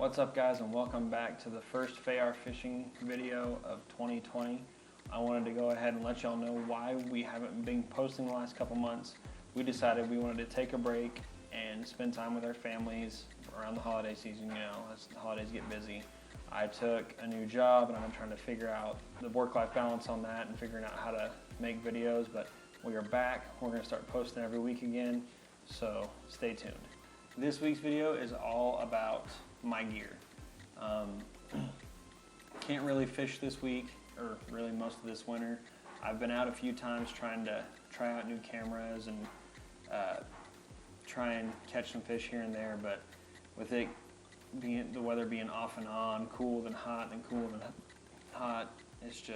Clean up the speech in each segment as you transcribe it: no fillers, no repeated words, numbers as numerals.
What's up guys, and welcome back to the first Fay-Ar fishing video of 2020. I wanted to go ahead and let y'all know why we haven't been posting the last couple months. We decided we wanted to take a break and spend time with our families around the holiday season, as the holidays get busy. I took a new job and I've been trying to figure out the work-life balance on that and figuring out how to make videos, but we are back. We're going to start posting every week again, so stay tuned. This week's video is all about my gear. Can't really fish this week, or really most of this winter. I've been out a few times trying to try out new cameras and try and catch some fish here and there, but with it being the weather being off and on, cool then hot and cool then hot, it's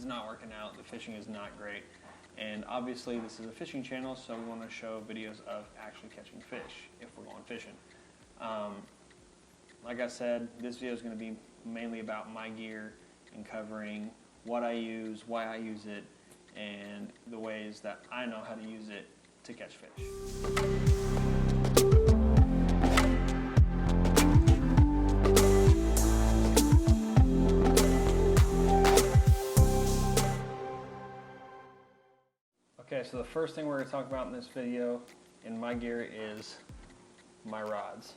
not working out. The fishing is not great. And obviously this is a fishing channel, so we want to show videos of actually catching fish if we're going fishing. Like I said, this video is going to be mainly about my gear and covering what I use, why I use it, and the ways that I know how to use it to catch fish. Okay, so the first thing we're going to talk about in this video in my gear is my rods.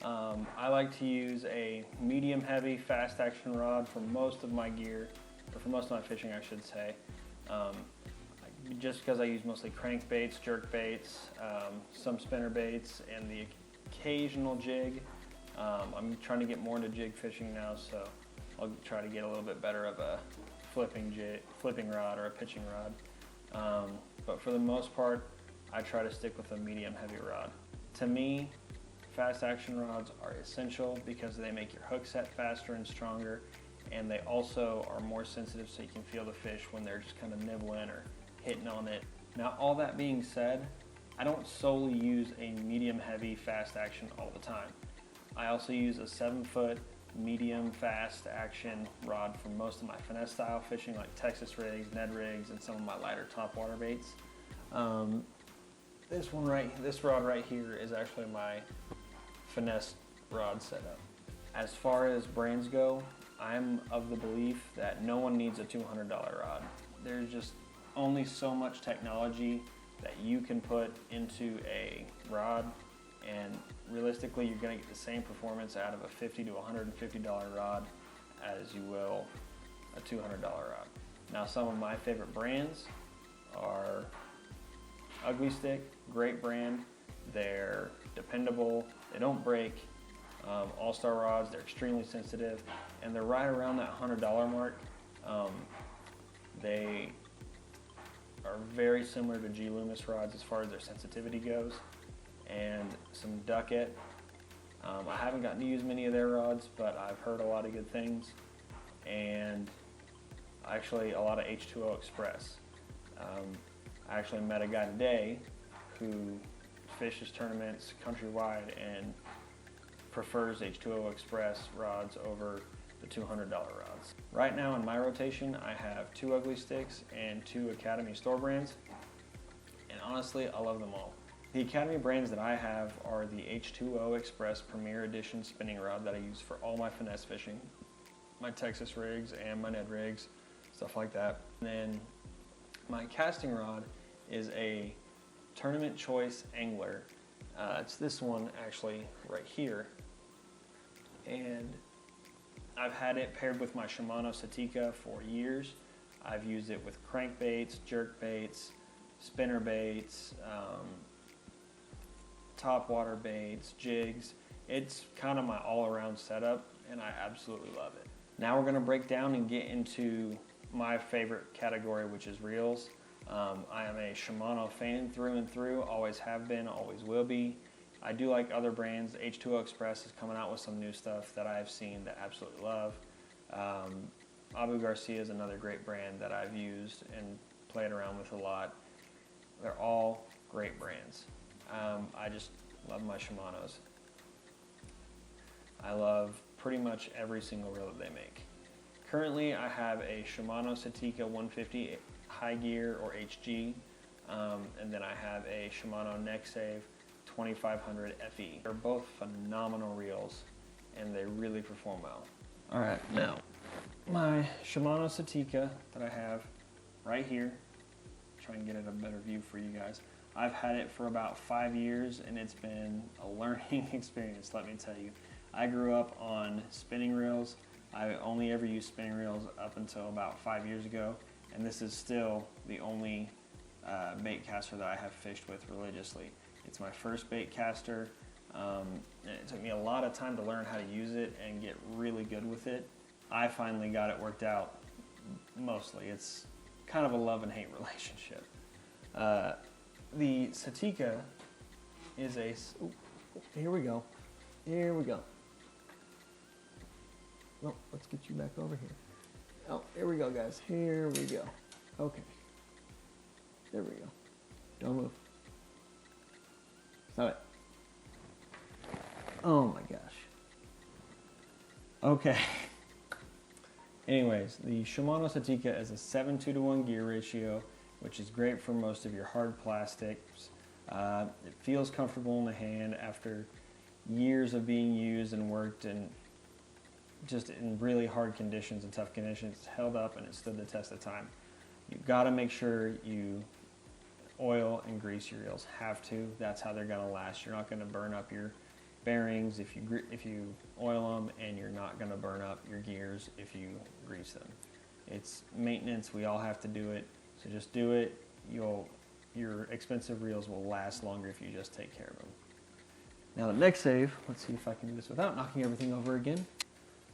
I like to use a medium heavy fast action rod for most of my gear, or for most of my fishing I should say. Just because I use mostly crankbaits, jerk baits, some spinner baits, and the occasional jig. I'm trying to get more into jig fishing now, so I'll try to get a little bit better of a flipping rod or a pitching rod. But for the most part, I try to stick with a medium heavy rod. To me, fast action rods are essential because they make your hook set faster and stronger, and they also are more sensitive so you can feel the fish when they're just kind of nibbling or hitting on it. Now, all that being said, I don't solely use a medium heavy fast action all the time. I also use a 7-foot medium fast action rod for most of my finesse style fishing, like Texas rigs, Ned rigs, and some of my lighter top water baits. This rod right here is actually my finesse rod setup. As far as brands go, I'm of the belief that no one needs a $200 rod. There's just only so much technology that you can put into a rod, and realistically you're going to get the same performance out of a $50 to $150 rod as you will a $200 rod. Now, some of my favorite brands are Ugly Stick, great brand. They're dependable, they don't break. All-Star rods, they're extremely sensitive, and they're right around that $100 mark. They are very similar to G. Loomis rods as far as their sensitivity goes, and some Duckett. I haven't gotten to use many of their rods, but I've heard a lot of good things, and actually a lot of H2O Express. I actually met a guy today who fishes tournaments countrywide and prefers H2O Express rods over the $200 rods. Right now in my rotation, I have 2 Ugly Sticks and 2 Academy store brands, and honestly, I love them all. The Academy brands that I have are the H2O Express Premier Edition spinning rod that I use for all my finesse fishing, my Texas rigs and my Ned rigs, stuff like that. And then my casting rod is a Tournament Choice Angler. It's this one actually right here, and I've had it paired with my Shimano Satika for years. I've used it with crankbaits, jerk baits, spinner baits, top water baits, jigs. It's kind of my all-around setup, and I absolutely love it. Now we're going to break down and get into my favorite category, which is reels. I am a Shimano fan through and through, always have been, always will be. I do like other brands. H2O Express is coming out with some new stuff that I've seen that I absolutely love. Abu Garcia is another great brand that I've used and played around with a lot. They're all great brands. I just love my Shimanos. I love pretty much every single reel that they make. Currently, I have a Shimano Satika 150 High Gear or HG, and then I have a Shimano Neck Save 2500 FE. They're both phenomenal reels, and they really perform well. All right, now my Shimano Satika that I have right here. Try and get it a better view for you guys. I've had it for about 5 years, and it's been a learning experience, let me tell you. I grew up on spinning reels. I only ever used spinning reels up until about 5 years ago, and this is still the only bait caster that I have fished with religiously. It's my first bait caster. And it took me a lot of time to learn how to use it and get really good with it. I finally got it worked out, mostly. It's kind of a love and hate relationship. The Satika is a, here we go. Well, let's get you back over here. Oh, here we go, guys. Here we go. Okay. There we go. Don't move. Stop it. Oh my gosh. Okay. Anyways, the Shimano Satika is a 7:2-to-1 gear ratio, which is great for most of your hard plastics. It feels comfortable in the hand after years of being used and worked and just in really hard conditions and tough conditions. It's held up and it stood the test of time. You've got to make sure you oil and grease your reels. Have to. That's how they're going to last. You're not going to burn up your bearings if you oil them, and you're not going to burn up your gears if you grease them. It's maintenance. We all have to do it. So just do it. Your expensive reels will last longer if you just take care of them. Now the next save, let's see if I can do this without knocking everything over again.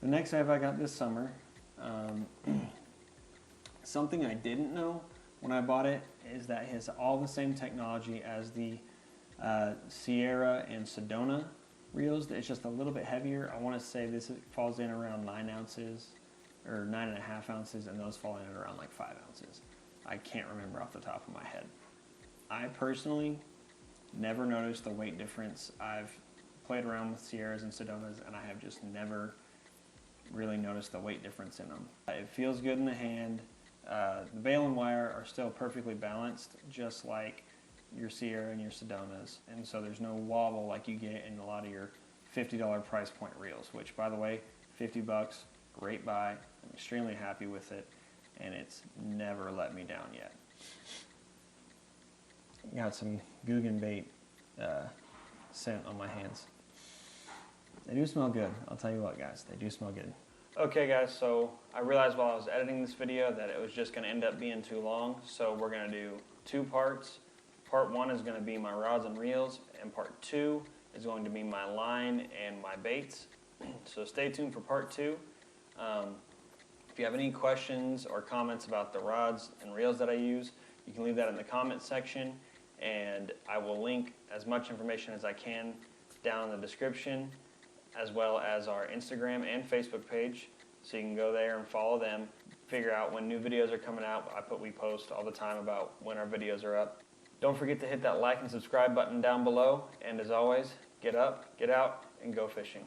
The next save I got this summer, something I didn't know when I bought it is that it has all the same technology as the Sierra and Sedona reels. It's just a little bit heavier. I want to say this falls in around 9 ounces or 9.5 ounces, and those fall in at around like 5 ounces. I can't remember off the top of my head. I personally never noticed the weight difference. I've played around with Sierras and Sedonas, and I have just never really noticed the weight difference in them. It feels good in the hand. The bail and wire are still perfectly balanced, just like your Sierra and your Sedonas, and so there's no wobble like you get in a lot of your $50 price point reels, which, by the way, 50 bucks, great buy. I'm extremely happy with it, and it's never let me down yet. Got some Guggen bait scent on my hands. They do smell good. I'll tell you what, guys, they do smell good. Okay, guys, so I realized while I was editing this video that it was just going to end up being too long, so we're going to do 2 parts. Part 1 is going to be my rods and reels, and part 2 is going to be my line and my baits. So stay tuned for part 2. If you have any questions or comments about the rods and reels that I use, you can leave that in the comment section, and I will link as much information as I can down in the description, as well as our Instagram and Facebook page, so you can go there and follow them, figure out when new videos are coming out. We post all the time about when our videos are up. Don't forget to hit that like and subscribe button down below, and as always, get up, get out, and go fishing.